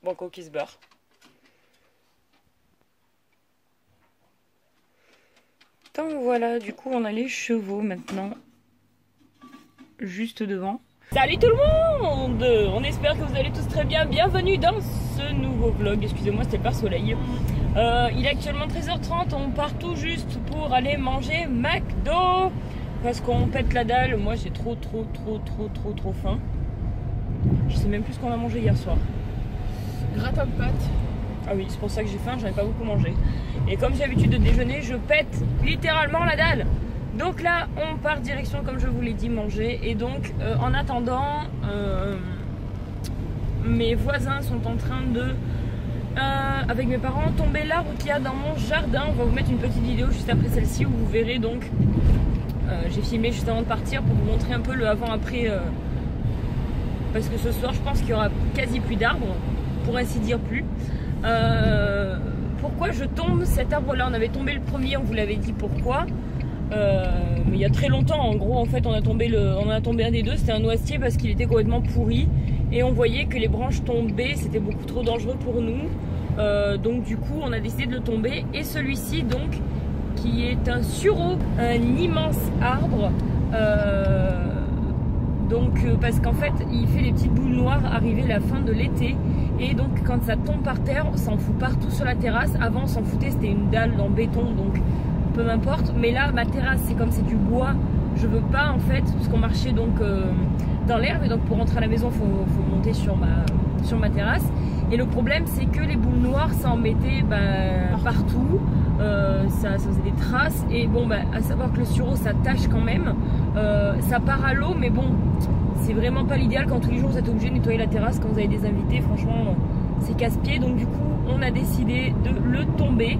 Banco qui se barre. Donc voilà, du coup on a les chevaux maintenant. Juste devant. Salut tout le monde! On espère que vous allez tous très bien. Bienvenue dans ce nouveau vlog. Excusez-moi, c'était pas soleil. Il est actuellement 13h30. On part tout juste pour aller manger McDo. Parce qu'on pète la dalle. Moi j'ai trop faim. Je sais même plus ce qu'on a mangé hier soir. Gratin de pâtes. Ah oui, c'est pour ça que j'ai faim, j'en ai pas beaucoup mangé. Et comme j'ai l'habitude de déjeuner, je pète littéralement la dalle. Donc là, on part direction, comme je vous l'ai dit, manger. Et donc, en attendant, mes voisins sont en train de, avec mes parents, tomber l'arbre qu'il y a dans mon jardin. On va vous mettre une petite vidéo juste après celle-ci où vous verrez donc, j'ai filmé juste avant de partir pour vous montrer un peu le avant-après. Parce que ce soir, je pense qu'il y aura quasi plus d'arbres, pour ainsi dire plus. Pourquoi je tombe cet arbre-là? On avait tombé le premier, on vous l'avait dit pourquoi. Mais il y a très longtemps, en gros, en fait, on a tombé un des deux. C'était un noisetier parce qu'il était complètement pourri et on voyait que les branches tombaient, c'était beaucoup trop dangereux pour nous. Donc du coup, on a décidé de le tomber. Et celui-ci, donc, qui est un sureau, un immense arbre. Donc parce qu'en fait il fait des petites boules noires arrivé la fin de l'été et donc quand ça tombe par terre on s'en fout partout sur la terrasse. Avant on s'en foutait, c'était une dalle en béton donc peu m'importe, mais là ma terrasse c'est comme c'est du bois, je veux pas en fait parce qu'on marchait donc dans l'herbe et donc pour rentrer à la maison faut monter sur ma terrasse et le problème c'est que les boules noires ça en mettait partout, ça faisait des traces et bon à savoir que le sureau ça tâche quand même, ça part à l'eau mais bon c'est vraiment pas l'idéal quand tous les jours vous êtes obligé de nettoyer la terrasse quand vous avez des invités, franchement c'est casse-pied. Donc du coup on a décidé de le tomber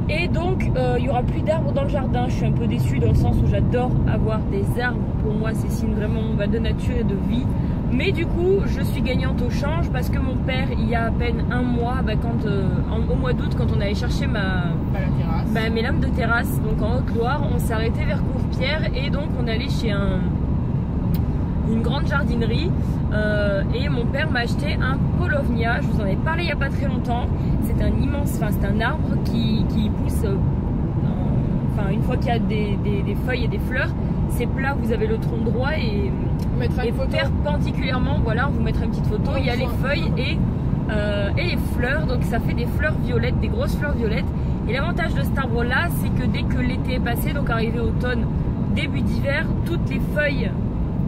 et donc il y aura plus d'arbres dans le jardin. Je suis un peu déçue dans le sens où j'adore avoir des arbres, pour moi c'est signe vraiment de nature et de vie. Mais du coup je suis gagnante au change parce que mon père il y a à peine un mois, au mois d'août quand on allait chercher mes lames de terrasse donc en Haute-Loire, on s'est arrêté vers Courpierre et donc on est allé chez une grande jardinerie et mon père m'a acheté un Paulownia. Je vous en ai parlé il n'y a pas très longtemps. C'est un arbre qui pousse une fois qu'il y a des feuilles et des fleurs, c'est plat, vous avez le tronc droit et perpendiculairement, voilà, on vous mettra une petite photo, il y a les feuilles et les fleurs, donc ça fait des fleurs violettes, des grosses fleurs violettes. Et l'avantage de cet arbre là c'est que dès que l'été est passé, donc arrivé automne, début d'hiver, toutes les feuilles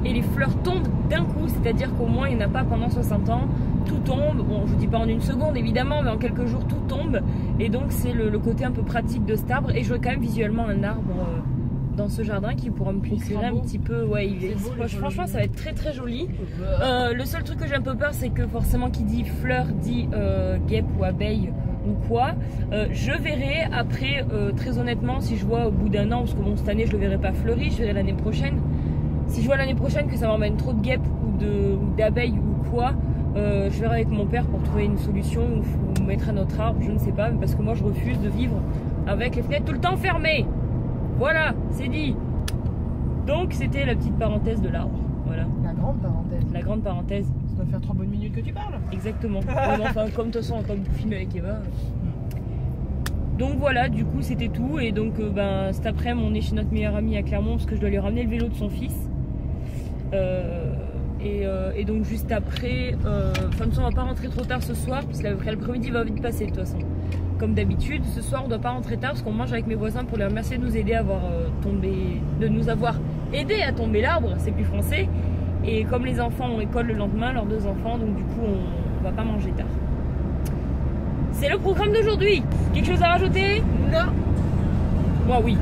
et les fleurs tombent d'un coup, c'est-à-dire qu'au moins il n'y en a pas pendant 60 ans, tout tombe, bon je vous dis pas en une seconde évidemment, mais en quelques jours tout tombe, et donc c'est le côté un peu pratique de cet arbre. Et je vois quand même visuellement un arbre dans ce jardin qui pourra me éclairer un petit peu, ouais, franchement ça va être très joli. Le seul truc que j'ai un peu peur c'est que forcément qui dit fleur dit guêpe ou abeille ou quoi. Je verrai après, très honnêtement, si je vois au bout d'un an, parce que bon cette année je le verrai pas fleuri, je verrai l'année prochaine. Si je vois l'année prochaine que ça m'emmène trop de guêpes ou d'abeilles ou quoi, je verrai avec mon père pour trouver une solution ou mettre un autre arbre, je ne sais pas, parce que moi je refuse de vivre avec les fenêtres tout le temps fermées. Voilà, c'est dit. Donc c'était la petite parenthèse de l'arbre. Voilà. La grande parenthèse. La grande parenthèse. Ça doit faire 3 bonnes minutes que tu parles. Exactement. Enfin, comme de toute façon, comme vous filmez avec Eva. Donc voilà, du coup c'était tout. Et donc cet après-midi on est chez notre meilleur ami à Clermont parce que je dois lui ramener le vélo de son fils. Et donc juste après, de toute façon on va pas rentrer trop tard ce soir parce que l'après-midi va vite passer de toute façon. Comme d'habitude, ce soir on doit pas rentrer tard parce qu'on mange avec mes voisins pour les remercier de nous aider à de nous avoir aidé à tomber l'arbre, c'est plus français. Et comme les enfants ont école le lendemain, leurs 2 enfants, donc du coup on va pas manger tard. C'est le programme d'aujourd'hui. Quelque chose à rajouter? Non. Moi oui.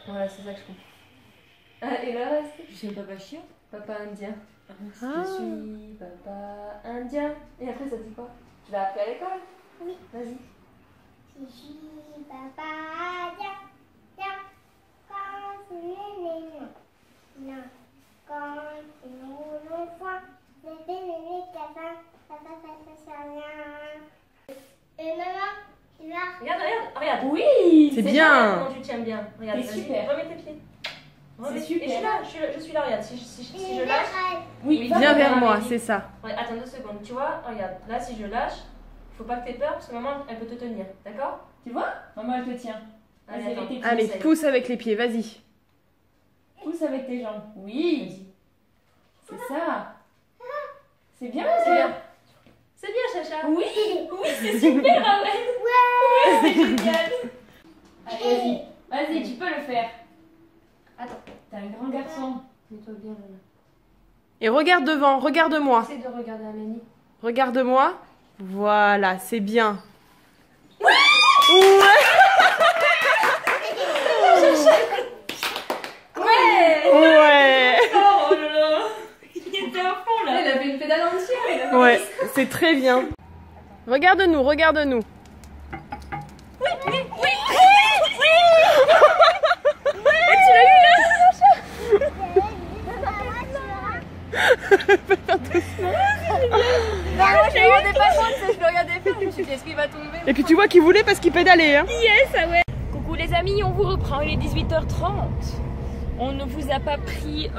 Voilà, c'est ça que je comprends. Et là, je suis un papa chien, papa indien. Je suis papa indien. Et après, ça dit quoi? Tu l'as appris à l'école? Oui. Vas-y. Je suis papa indien. Quand c'est les non. Quand c'est mon enfant, c'est les papa, ça rien. Et maman, tu vas. Regarde, regarde, regarde. Oui. C'est bien. Comment tu tiens bien. Regarde, C'est vas-y, super. remets tes pieds. C'est super. Et je suis là, regarde. Si je lâche. Oui, Viens vers moi, Amélie. c'est ça. Ouais, attends 2 secondes. Tu vois, regarde. Là, si je lâche, faut pas que t'aies peur parce que maman, elle peut te tenir. D'accord? Tu vois? Maman, elle te tient. Allez, Vas-y, attends. avec tes pieds. Allez, essaye. pousse avec les pieds, vas-y. Pousse avec tes jambes. Oui. Vas-y. C'est ça. C'est bien, C'est ça. bien. C'est bien, Chacha. Oui, oui, c'est super, Awen. Ouais, c'est génial. Allez, vas-y, tu peux le faire. Attends. T'es un grand garçon. Mets-toi bien là. Et regarde devant, regarde-moi. Essaye de regarder Amélie. Regarde-moi. Voilà, c'est bien. Ouais. Ouais. Ouais. Oh là là. Il était à fond là. Il a fait une pédale entière. Ouais, c'est très bien. Regarde-nous, regarde-nous. Je me rendais pas compte, je le regardais faire, je me suis dit est-ce qu'il va tomber? Et puis tu vois qu'il voulait parce qu'il pédalait. Hein. Yes, ah ouais. Coucou les amis, on vous reprend, il est 18h30. On ne vous a pas pris...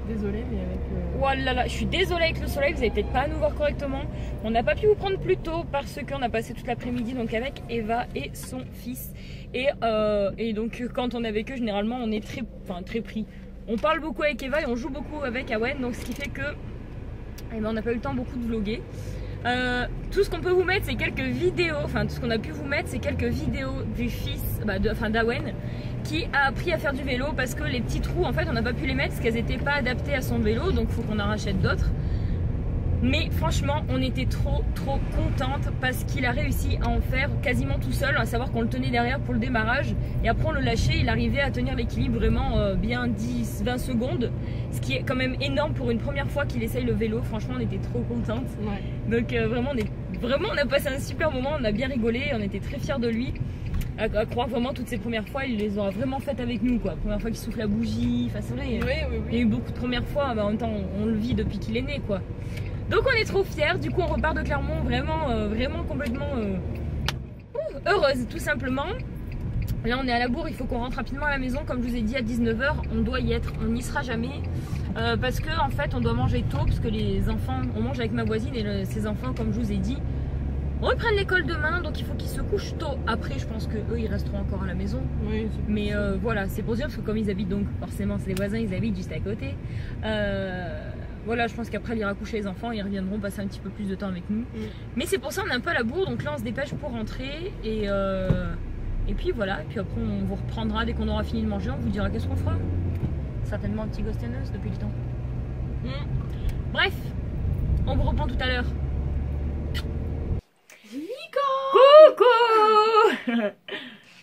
Désolée, mais avec... Oh là là, je suis désolée avec le soleil, vous n'allez peut-être pas à nous voir correctement. On n'a pas pu vous prendre plus tôt parce qu'on a passé toute l'après-midi donc avec Eva et son fils. Et donc quand on est avec eux, généralement on est très pris. On parle beaucoup avec Eva et on joue beaucoup avec Awen, donc ce qui fait que eh ben, on n'a pas eu le temps beaucoup de vlogger. Tout ce qu'on peut vous mettre c'est quelques vidéos, enfin tout ce qu'on a pu vous mettre c'est quelques vidéos du fils, d'Awen qui a appris à faire du vélo parce que les petits trous en fait on n'a pas pu les mettre parce qu'elles n'étaient pas adaptées à son vélo, donc il faut qu'on en rachète d'autres. Mais franchement on était trop contente parce qu'il a réussi à en faire quasiment tout seul, à savoir qu'on le tenait derrière pour le démarrage et après on le lâchait, il arrivait à tenir l'équilibre vraiment bien 10-20 secondes, ce qui est quand même énorme pour une première fois qu'il essaye le vélo. Franchement on était trop contente. Ouais. Donc vraiment on a passé un super moment, on a bien rigolé, on était très fiers de lui. À croire vraiment toutes ces premières fois, il les aura vraiment faites avec nous quoi. Première fois qu'il souffle la bougie, enfin c'est vrai, il y a eu beaucoup de premières fois, mais en même temps on le vit depuis qu'il est né quoi. Donc on est trop fiers, du coup on repart de Clermont vraiment complètement heureuse tout simplement. Là on est à la bourre, il faut qu'on rentre rapidement à la maison, comme je vous ai dit à 19h, on doit y être, on n'y sera jamais. Parce que en fait on doit manger tôt, parce que les enfants, on mange avec ma voisine et ses enfants comme je vous ai dit, reprennent l'école demain, donc il faut qu'ils se couchent tôt. Après je pense que eux ils resteront encore à la maison. Oui, Mais voilà, c'est pour dire, parce que comme ils habitent donc forcément c'est les voisins, ils habitent juste à côté. Voilà, je pense qu'après il ira coucher les enfants, ils reviendront passer un petit peu plus de temps avec nous. Mais c'est pour ça on est un peu à la bourre, donc là on se dépêche pour rentrer et puis voilà, et puis après on vous reprendra dès qu'on aura fini de manger, on vous dira qu'est-ce qu'on fera. Certainement un petit Ghost and Us depuis le temps. Bref, on vous reprend tout à l'heure. Coucou.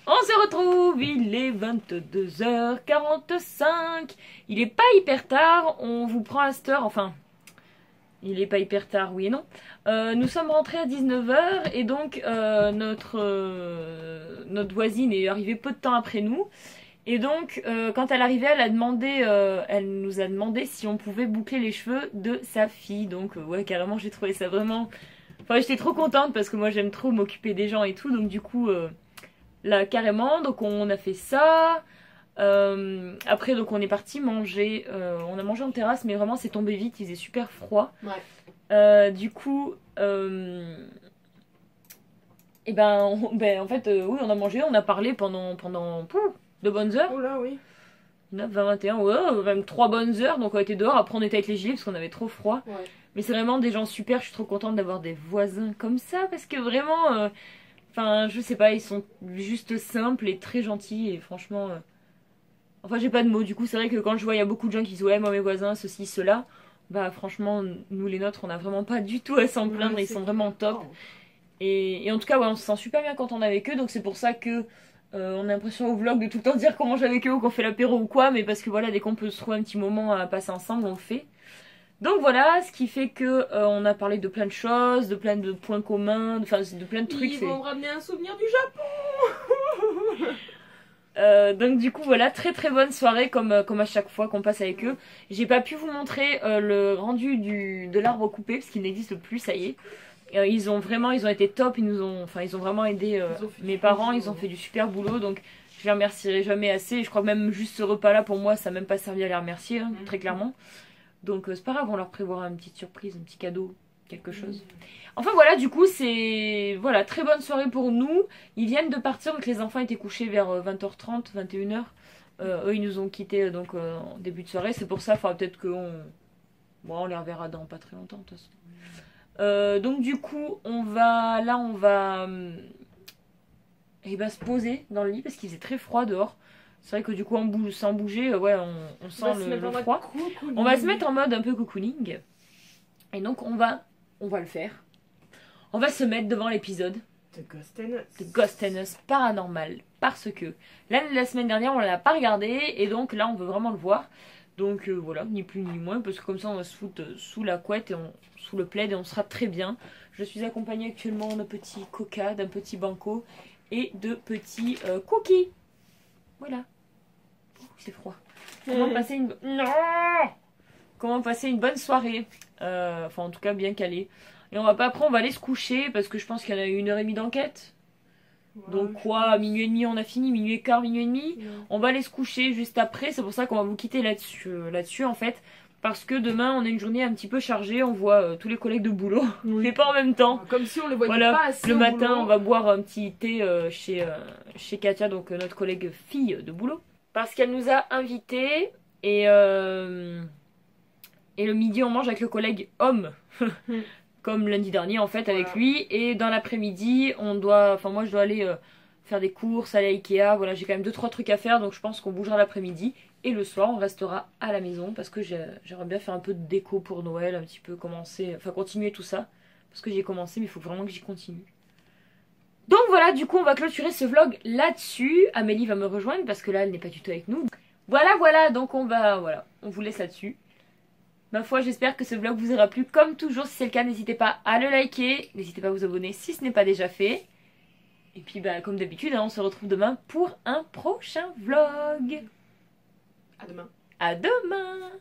On se retrouve, il est 22h45. Il est pas hyper tard, on vous prend à cette heure, enfin, il est pas hyper tard, oui et non. Nous sommes rentrés à 19h et donc notre voisine est arrivée peu de temps après nous. Et donc, quand elle arrivait, elle nous a demandé si on pouvait boucler les cheveux de sa fille. Donc, ouais, carrément, j'ai trouvé ça vraiment... Enfin, j'étais trop contente parce que moi, j'aime trop m'occuper des gens et tout. Donc, du coup... Là carrément, donc on a fait ça. Après donc on est parti manger. On a mangé en terrasse, mais vraiment c'est tombé vite, il faisait super froid. Ouais. Du coup, et ben, en fait oui on a mangé, on a parlé pendant de bonnes heures. Oh là oui. 9, 20, 21, ouais, même 3 bonnes heures. Donc on était dehors, après on était avec les gilets parce qu'on avait trop froid. Ouais. Mais c'est vraiment des gens super, je suis trop contente d'avoir des voisins comme ça parce que vraiment... Enfin, je sais pas, ils sont juste simples et très gentils et franchement... Enfin, j'ai pas de mots. Du coup, c'est vrai que quand je vois, il y a beaucoup de gens qui disent « Ouais, moi, mes voisins, ceci, cela », bah franchement, nous les nôtres, on a vraiment pas du tout à s'en plaindre. Ils sont vraiment top. Et en tout cas, ouais, on se sent super bien quand on est avec eux. Donc c'est pour ça que on a l'impression au vlog de tout le temps dire qu'on mange avec eux ou qu'on fait l'apéro ou quoi. Mais parce que voilà, dès qu'on peut se trouver un petit moment à passer ensemble, on le fait. Donc voilà, ce qui fait que on a parlé de plein de choses, de plein de points communs, enfin de plein de trucs. Ils vont me ramener un souvenir du Japon. Donc du coup voilà, très bonne soirée comme à chaque fois qu'on passe avec eux. J'ai pas pu vous montrer le rendu de l'arbre coupé parce qu'il n'existe plus, ça y est. Ils ont été top, ils ont vraiment aidé mes parents, ils ont fait du super boulot, donc je les remercierai jamais assez. Je crois que même juste ce repas-là, pour moi, ça n'a même pas servi à les remercier, hein, très clairement. Donc c'est pas grave, on leur prévoira une petite surprise, un petit cadeau, quelque chose. Enfin voilà, du coup, c'est voilà, très bonne soirée pour nous. Ils viennent de partir, donc les enfants étaient couchés vers 20h30, 21h. Eux, ils nous ont quittés en début de soirée, c'est pour ça, il faudra peut-être qu'on on les reverra dans pas très longtemps, de toute façon. Donc du coup, on va se poser dans le lit parce qu'il faisait très froid dehors. C'est vrai que du coup, sans bouger, ouais, on sent le froid. On va se mettre en mode un peu cocooning. Et donc, on va le faire. On va se mettre devant l'épisode The Ghost and Us. de Ghost and Us Paranormal. Parce que la semaine dernière, on l'a pas regardé. Et donc là, on veut vraiment le voir. Donc voilà, ni plus ni moins. Parce que comme ça, on va se foutre sous la couette, et sous le plaid, et on sera très bien. Je suis accompagnée actuellement d'un petit coca, d'un petit banco et de petits cookies. Voilà. C'est froid. Comment passer une... Non Comment passer une bonne soirée. Enfin, en tout cas, bien calée. Et après, on va aller se coucher parce que je pense qu'il y en a eu 1h30 d'enquête. Ouais, donc quoi, à minuit et demi, on a fini, minuit et quart, minuit et demi. Ouais. On va aller se coucher juste après. C'est pour ça qu'on va vous quitter là-dessus, en fait. Parce que demain, on a une journée un petit peu chargée. On voit tous les collègues de boulot, mais pas en même temps. Comme si on les voyait pas assez. Le matin, boulot. On va boire un petit thé chez Katia, donc notre collègue fille de boulot. Parce qu'elle nous a invités et le midi on mange avec le collègue homme comme lundi dernier en fait avec lui, et dans l'après-midi moi je dois aller faire des courses, aller à Ikea, voilà, j'ai quand même 2-3 trucs à faire, donc je pense qu'on bougera l'après-midi et le soir on restera à la maison parce que j'aimerais bien faire un peu de déco pour Noël, un petit peu continuer tout ça parce que j'ai commencé mais il faut vraiment que j'y continue. Donc voilà, du coup on va clôturer ce vlog là-dessus. Amélie va me rejoindre parce que là elle n'est pas du tout avec nous. Voilà, donc on vous laisse là-dessus. Ma foi, j'espère que ce vlog vous aura plu. Comme toujours, si c'est le cas, n'hésitez pas à le liker, n'hésitez pas à vous abonner si ce n'est pas déjà fait. Et puis comme d'habitude, on se retrouve demain pour un prochain vlog. À demain. À demain.